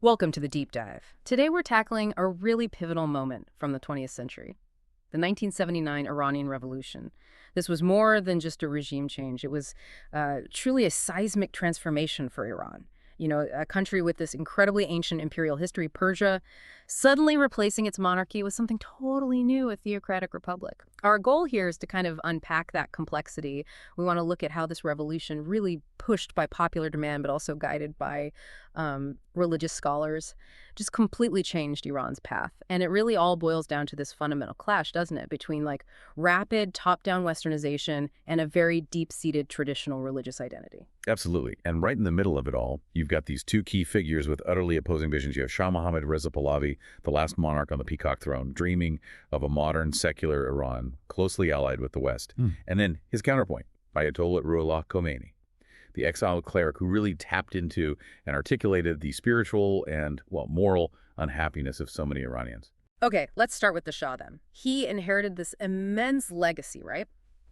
Welcome to the Deep Dive. Today we're tackling a really pivotal moment from the 20th century, the 1979 Iranian Revolution. This was more than just a regime change. It was truly a seismic transformation for Iran. You know, a country with this incredibly ancient imperial history, Persia, suddenly replacing its monarchy with something totally new, a theocratic republic. Our goal here is to kind of unpack that complexity. We want to look at how this revolution, really pushed by popular demand, but also guided by religious scholars, just completely changed Iran's path. And it really all boils down to this fundamental clash, doesn't it, between like rapid top-down westernization and a very deep-seated traditional religious identity. Absolutely. And right in the middle of it all, you've got these two key figures with utterly opposing visions. You have Shah Mohammad Reza Pahlavi, the last monarch on the peacock throne, dreaming of a modern secular Iran, closely allied with the West. And then his counterpoint, Ayatollah Khomeini, the exiled cleric who really tapped into and articulated the spiritual and, well, moral unhappiness of so many Iranians. Okay, let's start with the Shah then. He inherited this immense legacy, right?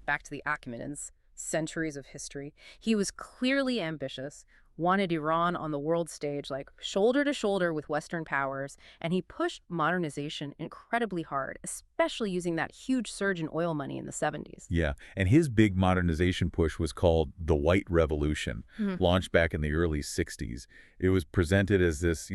Back to the Achaemenids, centuries of history. He was clearly ambitious, wanted Iran on the world stage, like shoulder to shoulder with Western powers, and he pushed modernization incredibly hard, especially using that huge surge in oil money in the 70s. Yeah, and his big modernization push was called the White Revolution, launched back in the early 60s. It was presented as this,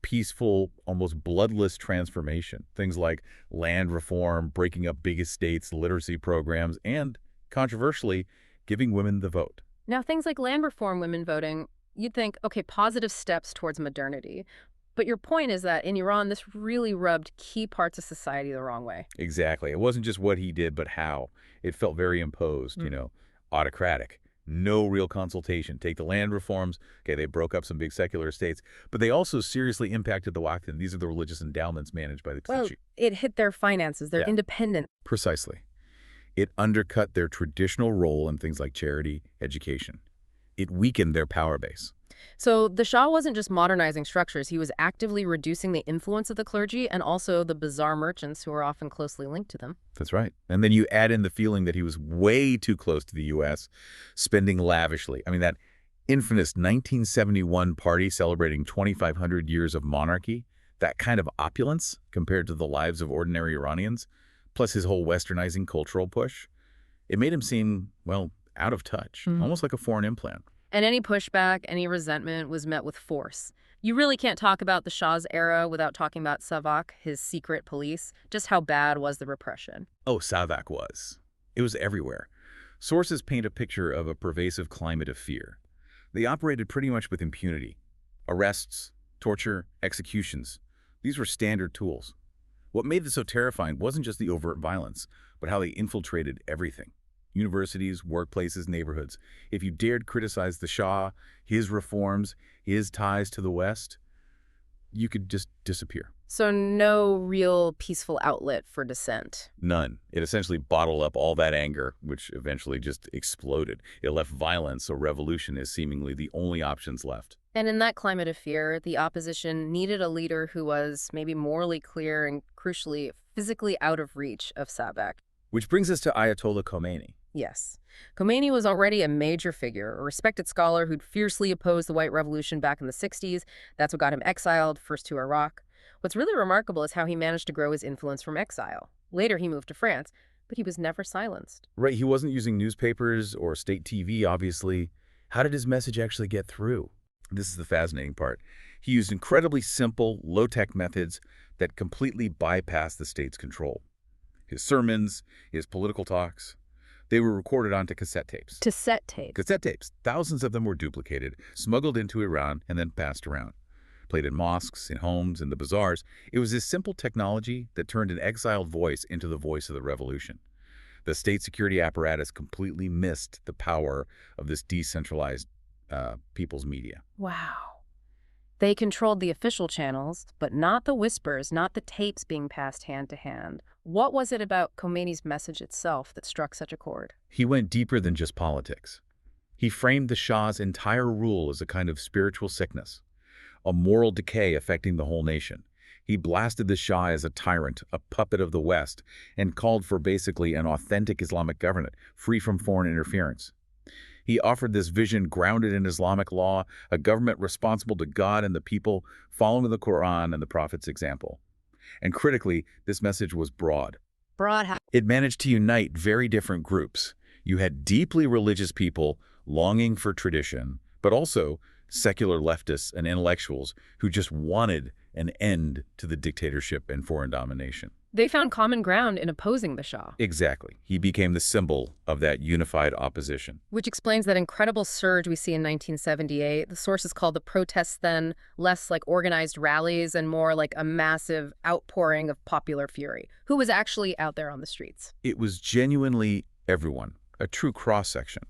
peaceful, almost bloodless transformation. Things like land reform, breaking up big estates, literacy programs, and, controversially, giving women the vote. Now, things like land reform, women voting, you'd think, okay, positive steps towards modernity. But your point is that in Iran, this really rubbed key parts of society the wrong way. Exactly. It wasn't just what he did, but how. It felt very imposed, autocratic. No real consultation. Take the land reforms. Okay, they broke up some big secular estates, but they also seriously impacted the Waqf. These are the religious endowments managed by the clergy. Well, it hit their finances, their independence. Precisely. It undercut their traditional role in things like charity, education. It weakened their power base. So the Shah wasn't just modernizing structures, he was actively reducing the influence of the clergy and also the bizarre merchants who are often closely linked to them. That's right. And then you add in the feeling that he was way too close to the U.S., spending lavishly. I mean, that infamous 1971 party celebrating 2,500 years of monarchy, that kind of opulence compared to the lives of ordinary Iranians, plus his whole westernizing cultural push, it made him seem, well, out of touch, almost like a foreign implant. And any pushback, any resentment was met with force. You really can't talk about the Shah's era without talking about Savak, his secret police. Just how bad was the repression? Oh, Savak was. It was everywhere. Sources paint a picture of a pervasive climate of fear. They operated pretty much with impunity. Arrests, torture, executions. These were standard tools. What made this so terrifying wasn't just the overt violence, but how they infiltrated everything. Universities, workplaces, neighborhoods. If you dared criticize the Shah, his reforms, his ties to the West, you could just disappear. So no real peaceful outlet for dissent. None. It essentially bottled up all that anger, which eventually just exploded. It left violence or revolution as seemingly the only options left. And in that climate of fear, the opposition needed a leader who was maybe morally clear and, crucially, physically out of reach of Savak. Which brings us to Ayatollah Khomeini. Yes. Khomeini was already a major figure, a respected scholar who'd fiercely opposed the White Revolution back in the 60s. That's what got him exiled, first to Iraq. What's really remarkable is how he managed to grow his influence from exile. Later, he moved to France, but he was never silenced. Right, he wasn't using newspapers or state TV, obviously. How did his message actually get through? This is the fascinating part. He used incredibly simple, low-tech methods that completely bypassed the state's control. His sermons, his political talks, they were recorded onto cassette tapes. Cassette tapes? Cassette tapes. Thousands of them were duplicated, smuggled into Iran, and then passed around. Played in mosques, in homes, in the bazaars. It was this simple technology that turned an exiled voice into the voice of the revolution. The state security apparatus completely missed the power of this decentralized people's media. Wow. They controlled the official channels, but not the whispers, not the tapes being passed hand to hand. What was it about Khomeini's message itself that struck such a chord? He went deeper than just politics. He framed the Shah's entire rule as a kind of spiritual sickness, a moral decay affecting the whole nation. He blasted the Shah as a tyrant, a puppet of the West, and called for basically an authentic Islamic government, free from foreign interference. He offered this vision grounded in Islamic law, a government responsible to God and the people, following the Quran and the Prophet's example. And critically, this message was broad. Broad. It managed to unite very different groups. You had deeply religious people longing for tradition, but also secular leftists and intellectuals who just wanted an end to the dictatorship and foreign domination. They found common ground in opposing the Shah. Exactly. He became the symbol of that unified opposition. Which explains that incredible surge we see in 1978. The sources called the protests then less like organized rallies and more like a massive outpouring of popular fury. Who was actually out there on the streets? It was genuinely everyone, a true cross-section.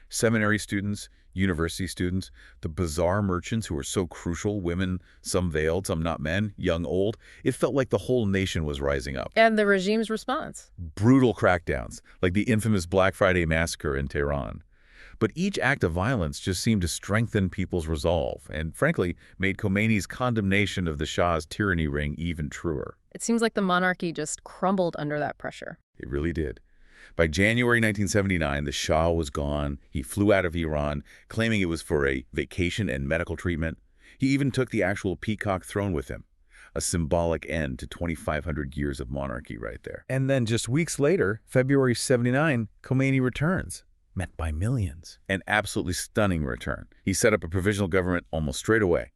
Seminary students, university students, the bazaar merchants who were so crucial, women, some veiled, some not men, young, old. It felt like the whole nation was rising up. And the regime's response? Brutal crackdowns, like the infamous Black Friday massacre in Tehran. But each act of violence just seemed to strengthen people's resolve and, frankly, made Khomeini's condemnation of the Shah's tyranny ring even truer. It seems like the monarchy just crumbled under that pressure. It really did. By January 1979, the Shah was gone. He flew out of Iran, claiming it was for a vacation and medical treatment. He even took the actual peacock throne with him, a symbolic end to 2,500 years of monarchy right there. And then just weeks later, February 79, Khomeini returns, met by millions. An absolutely stunning return. He set up a provisional government almost straight away.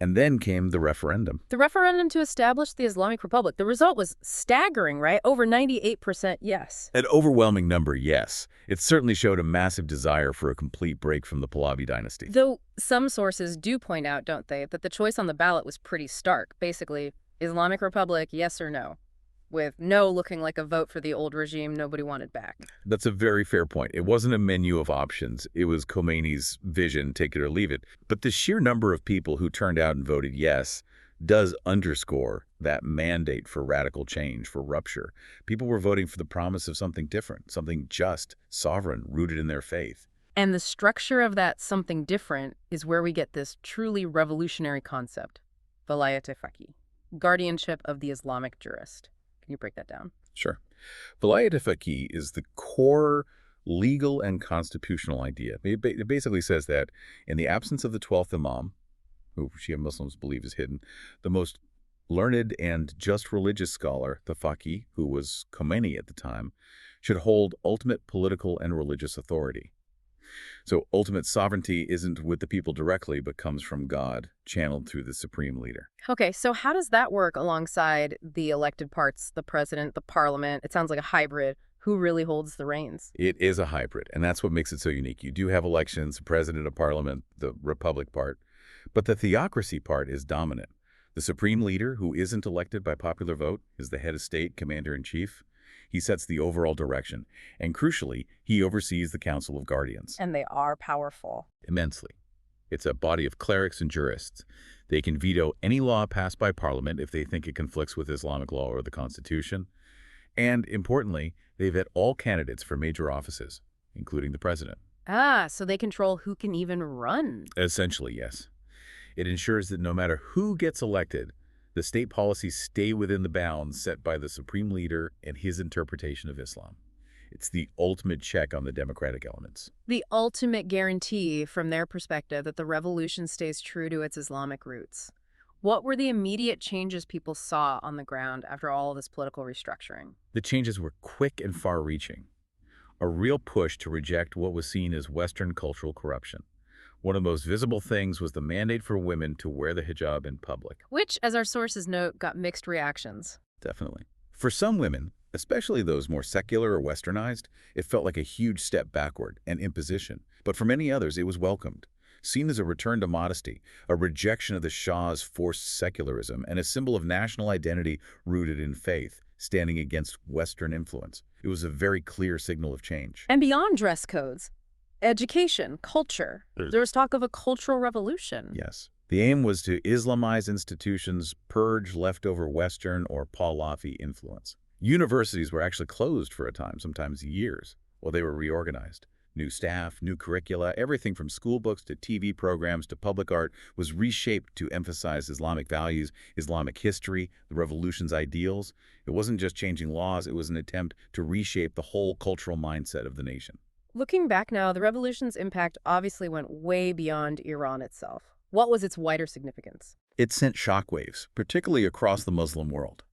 And then came the referendum. The referendum to establish the Islamic Republic. The result was staggering, right? Over 98% yes. An overwhelming number, yes. It certainly showed a massive desire for a complete break from the Pahlavi dynasty. Though some sources do point out, don't they, that the choice on the ballot was pretty stark. Basically, Islamic Republic, yes or no. With no looking like a vote for the old regime nobody wanted back. That's a very fair point. It wasn't a menu of options. It was Khomeini's vision, take it or leave it. But the sheer number of people who turned out and voted yes does underscore that mandate for radical change, for rupture. People were voting for the promise of something different, something just, sovereign, rooted in their faith. And the structure of that something different is where we get this truly revolutionary concept, Velayat-e-Faqih, guardianship of the Islamic jurist. Can you break that down? Sure. Velayat-e-Faqih is the core legal and constitutional idea. It basically says that in the absence of the 12th Imam, who Shia Muslims believe is hidden, the most learned and just religious scholar, the Faqih, who was Khomeini at the time, should hold ultimate political and religious authority. So ultimate sovereignty isn't with the people directly, but comes from God, channeled through the supreme leader. Okay, so how does that work alongside the elected parts, the president, the parliament? It sounds like a hybrid. Who really holds the reins? It is a hybrid, and that's what makes it so unique. You do have elections, a president, a parliament, the republic part, but the theocracy part is dominant. The supreme leader, who isn't elected by popular vote, is the head of state, commander-in-chief. He sets the overall direction, and crucially, he oversees the Council of Guardians. And they are powerful. Immensely. It's a body of clerics and jurists. They can veto any law passed by Parliament if they think it conflicts with Islamic law or the Constitution. And, importantly, they vet all candidates for major offices, including the president. Ah, so they control who can even run. Essentially, yes. It ensures that no matter who gets elected, the state policies stay within the bounds set by the supreme leader and his interpretation of Islam. It's the ultimate check on the democratic elements. The ultimate guarantee, from their perspective, that the revolution stays true to its Islamic roots. What were the immediate changes people saw on the ground after all of this political restructuring? The changes were quick and far-reaching. A real push to reject what was seen as Western cultural corruption. One of the most visible things was the mandate for women to wear the hijab in public. Which, as our sources note, got mixed reactions. Definitely. For some women, especially those more secular or westernized, it felt like a huge step backward, an imposition. But for many others, it was welcomed, seen as a return to modesty, a rejection of the Shah's forced secularism, and a symbol of national identity rooted in faith, standing against Western influence. It was a very clear signal of change. And beyond dress codes, education, culture. There was talk of a cultural revolution. Yes. The aim was to Islamize institutions, purge leftover Western or Pahlavi influence. Universities were actually closed for a time, sometimes years, while they were reorganized. New staff, new curricula, everything from school books to TV programs to public art was reshaped to emphasize Islamic values, Islamic history, the revolution's ideals. It wasn't just changing laws, it was an attempt to reshape the whole cultural mindset of the nation. Looking back now, the revolution's impact obviously went way beyond Iran itself. What was its wider significance? It sent shockwaves, particularly across the Muslim world.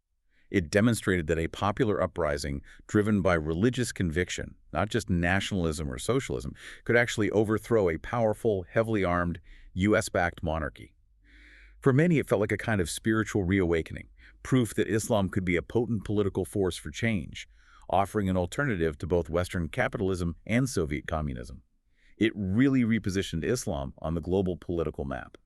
It demonstrated that a popular uprising driven by religious conviction, not just nationalism or socialism, could actually overthrow a powerful, heavily armed, U.S.-backed monarchy. For many, it felt like a kind of spiritual reawakening, proof that Islam could be a potent political force for change, offering an alternative to both Western capitalism and Soviet communism. It really repositioned Islam on the global political map.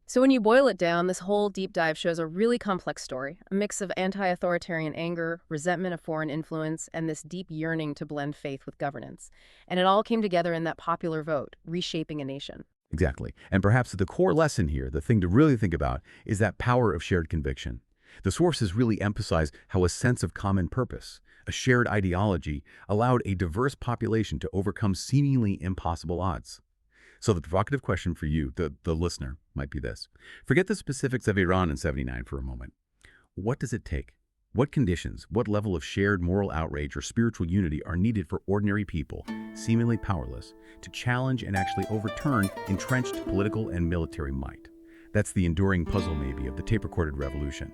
So when you boil it down, this whole deep dive shows a really complex story, a mix of anti-authoritarian anger, resentment of foreign influence, and this deep yearning to blend faith with governance. And it all came together in that popular vote, reshaping a nation. Exactly. And perhaps the core lesson here, the thing to really think about, is that power of shared conviction. The sources really emphasize how a sense of common purpose, a shared ideology, allowed a diverse population to overcome seemingly impossible odds. So the provocative question for you, the listener, might be this. Forget the specifics of Iran in '79 for a moment. What does it take? What conditions, what level of shared moral outrage or spiritual unity are needed for ordinary people, seemingly powerless, to challenge and actually overturn entrenched political and military might? That's the enduring puzzle, maybe, of the tape-recorded revolution.